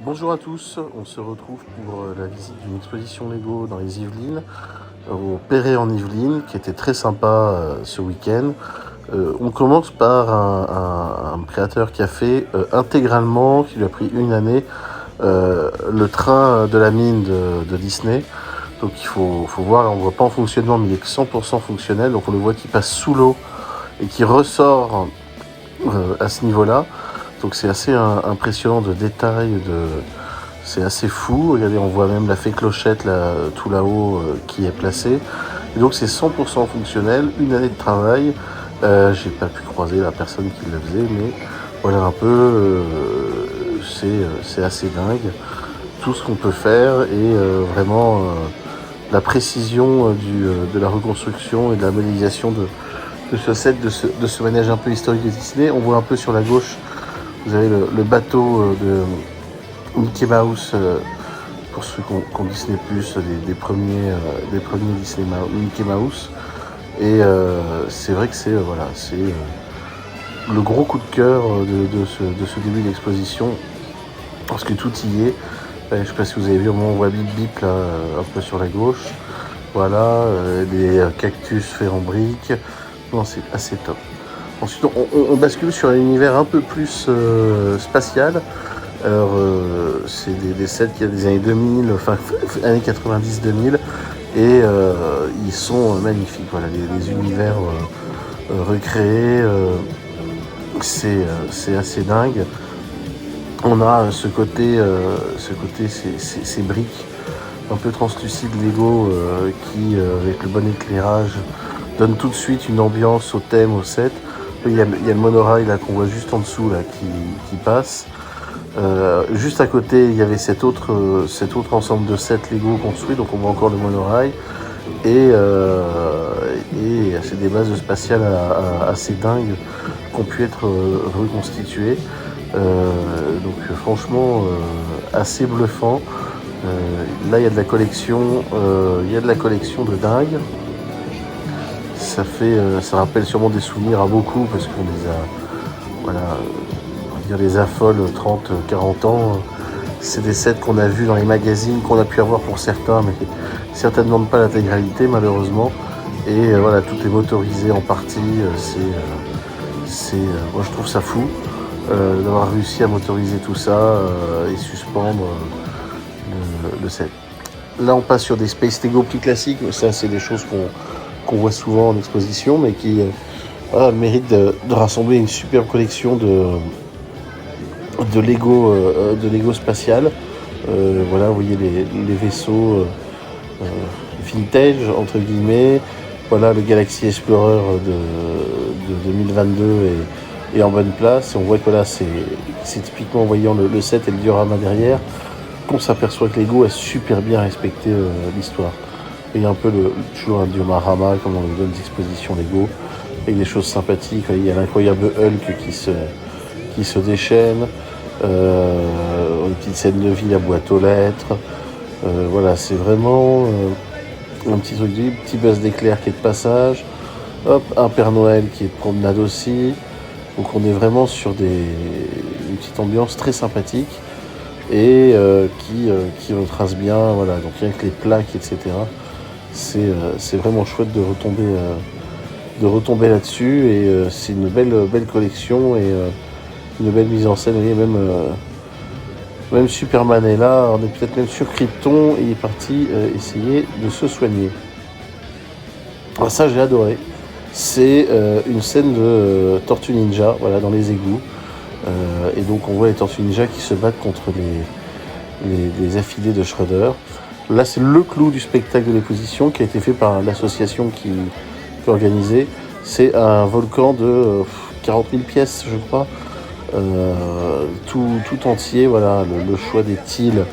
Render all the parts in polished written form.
Bonjour à tous, on se retrouve pour la visite d'une exposition Lego dans les Yvelines, au Perret en Yvelines, qui était très sympa ce week-end. On commence par un créateur qui a fait intégralement, qui lui a pris une année, le train de la mine de Disney. Donc il faut voir, on ne voit pas en fonctionnement, mais il est 100% fonctionnel. Donc on le voit qui passe sous l'eau et qui ressort à ce niveau-là. Donc c'est assez impressionnant de détails, c'est assez fou. Regardez, on voit même la fée clochette là, tout là-haut qui est placée. Et donc c'est 100% fonctionnel, une année de travail. J'ai pas pu croiser la personne qui le faisait, mais voilà un peu, c'est assez dingue tout ce qu'on peut faire et vraiment la précision de la reconstruction et de la modélisation de ce set, de ce manège un peu historique de Disney. On voit un peu sur la gauche, vous avez le bateau de Mickey Mouse, pour ceux qui ont Disney+, des premiers Mickey Mouse. Et c'est vrai que c'est le gros coup de cœur de ce début d'exposition, parce que tout y est. Je ne sais pas si vous avez vu, au moment où on voit Bip Bip là, un peu sur la gauche. Voilà, des cactus faits en briques. Non, c'est assez top. Ensuite, on bascule sur un univers un peu plus spatial. Alors, c'est des sets qui a des années 2000, enfin années 90-2000, et ils sont magnifiques. Voilà, les univers recréés, c'est assez dingue. On a ce côté, ces briques un peu translucides Lego qui, avec le bon éclairage, donne tout de suite une ambiance au thème, au set. Il y a le monorail là qu'on voit juste en dessous là qui passe. Juste à côté, il y avait cet autre ensemble de 7 Lego construits, donc on voit encore le monorail. Et c'est des bases spatiales assez dingues qui ont pu être reconstituées. Donc franchement, assez bluffant. Là, il y a de la collection, de dingue. Ça rappelle sûrement des souvenirs à beaucoup parce qu'on les a, voilà, on les affole 30, 40 ans. C'est des sets qu'on a vus dans les magazines, qu'on a pu avoir pour certains, mais certainement pas l'intégralité malheureusement. Et voilà, tout est motorisé en partie. Moi je trouve ça fou d'avoir réussi à motoriser tout ça et suspendre le set. Là on passe sur des Space Lego plus classiques, mais ça c'est des choses qu'on voit souvent en exposition, mais qui méritent de rassembler une superbe collection de Lego spatial. Voilà, vous voyez les vaisseaux vintage entre guillemets. Voilà le Galaxy Explorer de 2022 est en bonne place. Et on voit que là c'est typiquement en voyant le set et le diorama derrière qu'on s'aperçoit que Lego a super bien respecté l'histoire. Il y a un peu toujours un diorama comme dans les bonnes expositions Lego, avec des choses sympathiques. Il y a l'incroyable Hulk qui se déchaîne. Une petite scène de vie, la boîte aux lettres. Voilà, c'est vraiment un petit truc de petit buzz d'éclair qui est de passage. Hop, un Père Noël qui est de promenade aussi. Donc on est vraiment sur une petite ambiance très sympathique et qui retrace bien, voilà, donc avec les plaques, etc. C'est vraiment chouette de retomber là-dessus et c'est une belle collection et une belle mise en scène. Vous voyez, même Superman est là, on est peut-être même sur Krypton et il est parti essayer de se soigner. Alors ça j'ai adoré. C'est une scène de Tortue Ninja, voilà, dans les égouts. Et donc on voit les Tortues Ninja qui se battent contre les affidés de Shredder. Là c'est le clou du spectacle de l'exposition qui a été fait par l'association qui organisé. C'est un volcan de 40 000 pièces je crois. Tout entier, voilà, le choix des tiles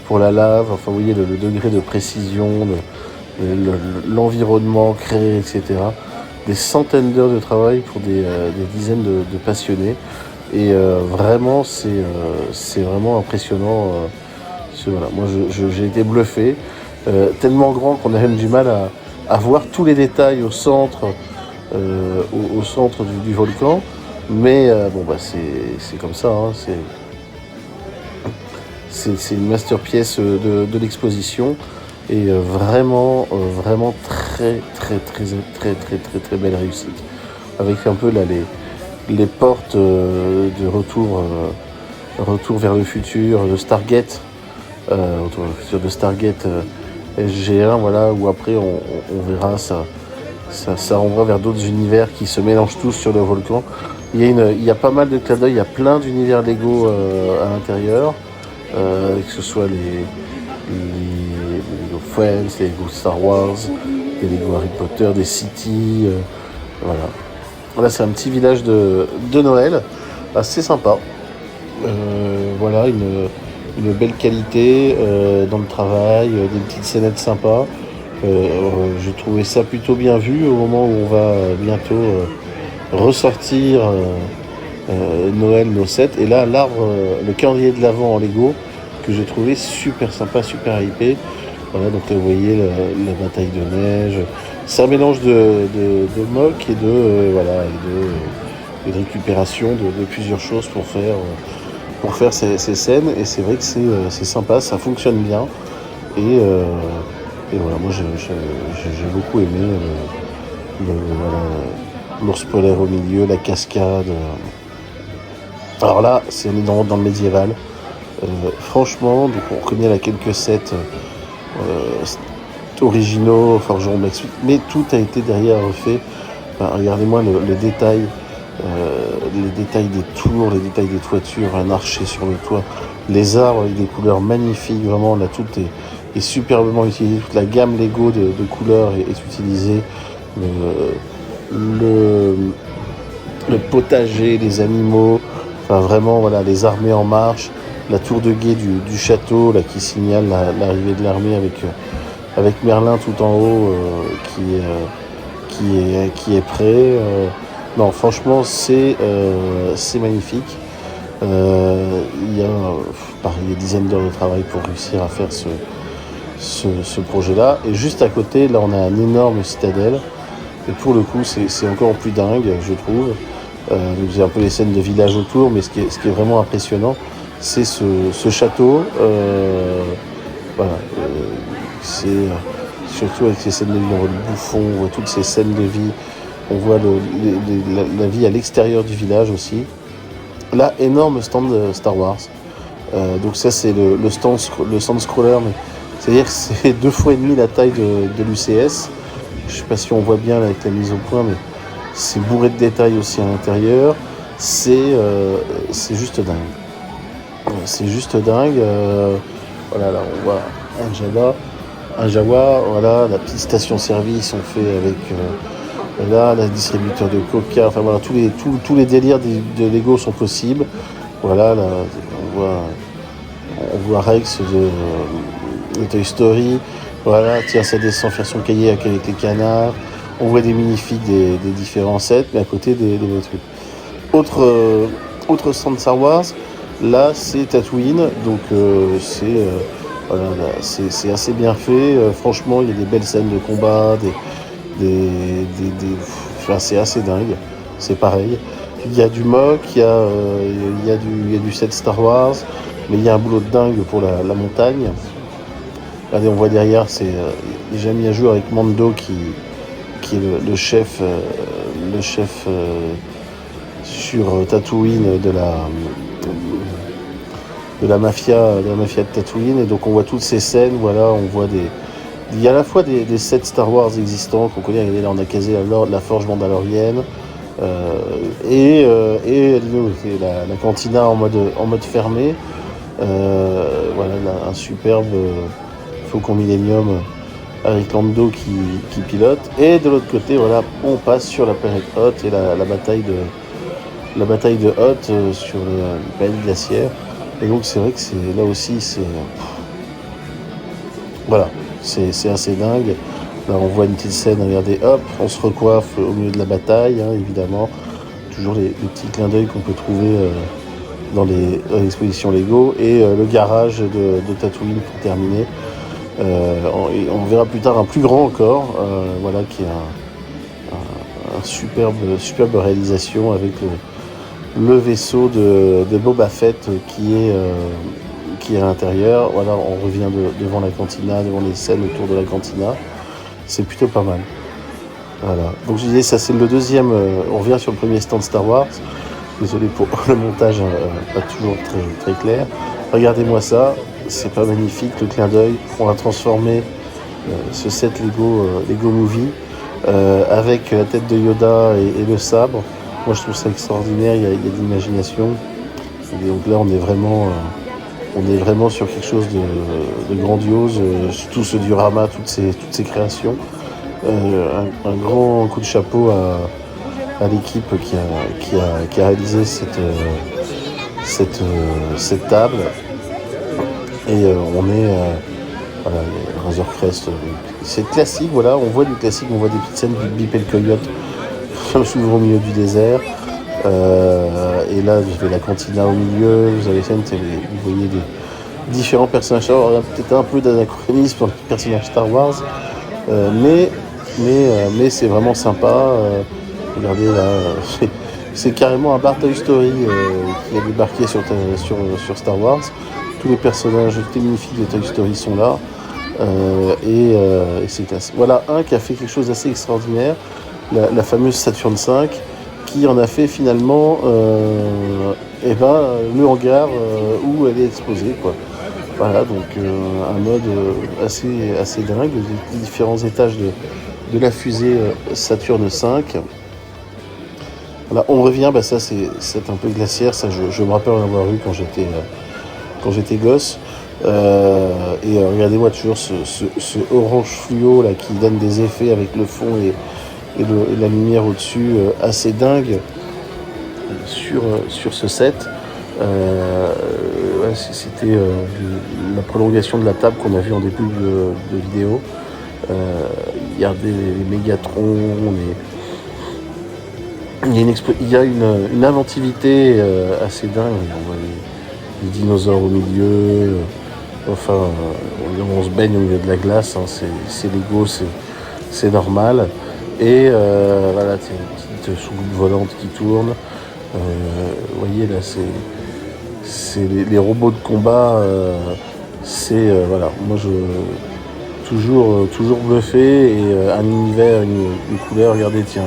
pour la lave, enfin vous voyez le degré de précision, l'environnement créé, etc. Des centaines d'heures de travail pour des dizaines de passionnés. Et vraiment, c'est vraiment impressionnant. Voilà. Moi, j'ai été bluffé. Tellement grand qu'on a même du mal à voir tous les détails au centre, au centre du volcan. Mais bon, bah, c'est comme ça. Hein, c'est une masterpiece de l'exposition et vraiment très belle réussite. Avec un peu là les portes de retour vers le futur de Stargate, retour vers le futur de Stargate SG1, voilà, où après on verra ça renvoie vers d'autres univers qui se mélangent tous sur le volcan. Il y a pas mal de clins d'œil, il y a plein d'univers Lego à l'intérieur, que ce soit les Lego Friends, les Lego Star Wars, les Lego Harry Potter, des Cities, voilà. Là, c'est un petit village de Noël, assez sympa. Voilà, une belle qualité dans le travail, des petites scénettes sympas. J'ai trouvé ça plutôt bien vu au moment où on va bientôt ressortir Noël, nos 7. Et là, l'arbre, le calendrier de l'Avent en Lego, que j'ai trouvé super sympa, super hypé. Voilà, donc là, vous voyez la bataille de neige. C'est un mélange de mock et et de récupération de plusieurs choses pour faire ces scènes. Et c'est vrai que c'est sympa, ça fonctionne bien. Et voilà, moi j'ai beaucoup aimé voilà, l'ours polaire au milieu, la cascade. Alors là, on est dans le médiéval. Franchement, donc on reconnaît là quelques sets originaux, forgerons Black mais tout a été derrière refait. Enfin, regardez-moi les détails des tours, les détails des toitures, un archer sur le toit, les arbres avec des couleurs magnifiques, vraiment là tout est superbement utilisé, toute la gamme Lego de couleurs est utilisée, le potager, les animaux, enfin vraiment voilà, les armées en marche, la tour de guet du château là, qui signale l'arrivée de l'armée avec Merlin tout en haut qui est prêt. Non, franchement, c'est magnifique. Il y a pareil, des dizaines d'heures de travail pour réussir à faire ce projet-là. Et juste à côté, là, on a un énorme citadelle. Et pour le coup, c'est encore plus dingue, je trouve. Donc, j'ai un peu les scènes de village autour, mais ce qui est vraiment impressionnant, c'est ce château. Voilà. C'est surtout avec ces scènes de vie, on voit le bouffon, on voit toutes ces scènes de vie. On voit la vie à l'extérieur du village aussi. Là, énorme stand Star Wars. Donc ça, c'est le stand scroller. Mais c'est-à-dire que c'est 2 fois et demi la taille de l'UCS. Je sais pas si on voit bien là, avec la mise au point, mais c'est bourré de détails aussi à l'intérieur. C'est juste dingue. C'est juste dingue. Voilà, là, on voit un Jawa. Voilà, la petite station-service, on fait avec... là, le distributeur de Coca, enfin voilà, tous les délires de Lego sont possibles. Voilà, là, on voit Rex de Toy Story. Voilà, tiens, ça descend faire son cahier avec les canards. On voit des minifigs des différents sets, mais à côté des trucs. Autre stand Star Wars, là c'est Tatooine, donc voilà, c'est assez bien fait. Franchement, il y a des belles scènes de combat, enfin, c'est assez dingue, c'est pareil. Il y a du mock, il y a du set Star Wars, mais il y a un boulot de dingue pour la montagne. Regardez, on voit derrière, j'ai mis à jour avec Mando qui est le chef sur Tatooine de la mafia de Tatooine, et donc on voit toutes ces scènes. Voilà, on voit il y a à la fois des sets Star Wars existants qu'on connaît. Là, on a casé la forge mandalorienne et la cantina en mode fermé. Voilà, là, un superbe Faucon Millennium avec Lando qui pilote. Et de l'autre côté, voilà, on passe sur la planète Hoth et la bataille de Hoth sur la planète glaciaire. Et donc c'est vrai que là aussi voilà, c'est assez dingue. Là on voit une petite scène, regardez, hop, on se recoiffe au milieu de la bataille, hein, évidemment. Toujours les petits clins d'œil qu'on peut trouver dans les expositions Lego. Et le garage de Tatooine pour terminer. On verra plus tard un plus grand encore, voilà, qui est un superbe réalisation avec le vaisseau de Boba Fett qui qui est à l'intérieur. Voilà, on revient devant la cantina, devant les scènes autour de la cantina. C'est plutôt pas mal. Voilà. Donc je disais, ça c'est le deuxième. On revient sur le premier stand Star Wars. Désolé pour le montage, pas toujours très clair. Regardez-moi ça, c'est pas magnifique le clin d'œil. On a transformé ce set Lego Movie avec la tête de Yoda et le sabre. Moi je trouve ça extraordinaire, il y a de l'imagination. Et donc là on est vraiment sur quelque chose de grandiose, tout ce diorama, toutes ces créations. Un grand coup de chapeau à l'équipe qui a réalisé cette table. Et on est voilà, Razor Crest. C'est classique, voilà, on voit du classique, on voit des petites scènes du Bip et le Coyote souvent au milieu du désert. Et là, vous avez la cantina au milieu, vous avez vous voyez des différents personnages Star Wars. Il y a peut-être un peu d'anachronisme dans les personnages Star Wars, mais c'est vraiment sympa. Regardez là, c'est carrément un bar Toy Story qui a débarqué sur Star Wars. Tous les personnages magnifiques de Toy Story sont là. Et c'est classe. Voilà un qui a fait quelque chose d'assez extraordinaire, la fameuse Saturn V, qui en a fait finalement le hangar où elle est exposée, quoi. Voilà, donc un mode assez dingue, les différents étages de la fusée Saturn V. Voilà, on revient, ça c'est un peu glaciaire, ça je me rappelle en avoir eu quand j'étais gosse. Et regardez-moi toujours ce orange fluo là qui donne des effets avec le fond et la lumière au-dessus, assez dingue sur ce set. Ouais, c'était la prolongation de la table qu'on a vue en début de vidéo. Regardez les Mégatrons, il y a une inventivité assez dingue. On voit les dinosaures au milieu. Enfin, on se baigne au milieu de la glace, hein, c'est Lego, c'est normal. Et voilà, c'est une petite soucoupe volante qui tourne. Vous voyez là, c'est les robots de combat. Voilà, moi toujours bluffé et un univers, une couleur. Regardez, tiens,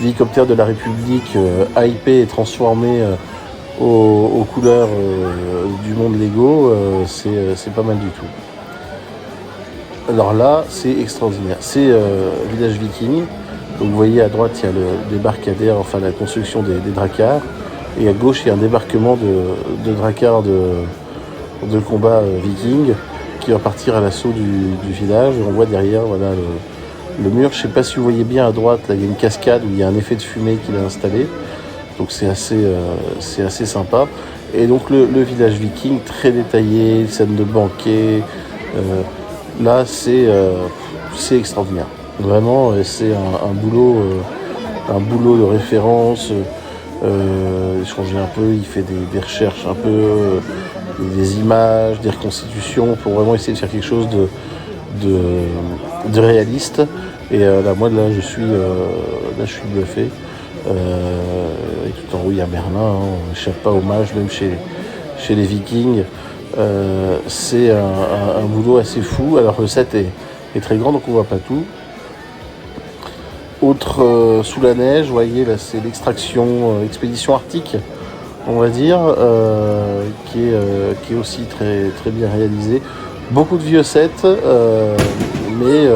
l'hélicoptère de la République hypé et transformé aux couleurs du monde Lego, c'est pas mal du tout. Alors là, c'est extraordinaire. C'est village viking. Donc vous voyez à droite, il y a le débarcadère, enfin la construction des dracars. Et à gauche, il y a un débarquement de dracars de combat viking qui va partir à l'assaut du village. Et on voit derrière, voilà, le mur. Je ne sais pas si vous voyez bien à droite, là, il y a une cascade où il y a un effet de fumée qu'il a installé. Donc c'est assez sympa. Et donc le village viking, très détaillé, scène de banquet. Là, c'est extraordinaire. Vraiment, c'est un boulot de référence. Changer un peu, il fait des recherches un peu, des images, des reconstitutions pour vraiment essayer de faire quelque chose de réaliste. Et là, moi, je suis bluffé. Et tout en haut, il y a Merlin, hein, on n'échappe pas hommage, même chez les Vikings. C'est un boulot assez fou. Alors le set est très grand, donc on voit pas tout. Autre sous la neige, vous voyez, là c'est l'extraction, expédition arctique, on va dire, qui est aussi très, très bien réalisé. Beaucoup de vieux sets, mais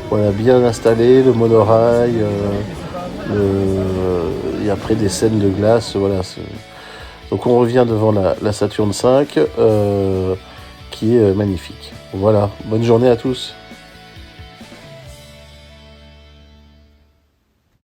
voilà, bien installé, le monorail, et après des scènes de glace, voilà. Donc on revient devant la Saturn V, qui est magnifique. Voilà, bonne journée à tous.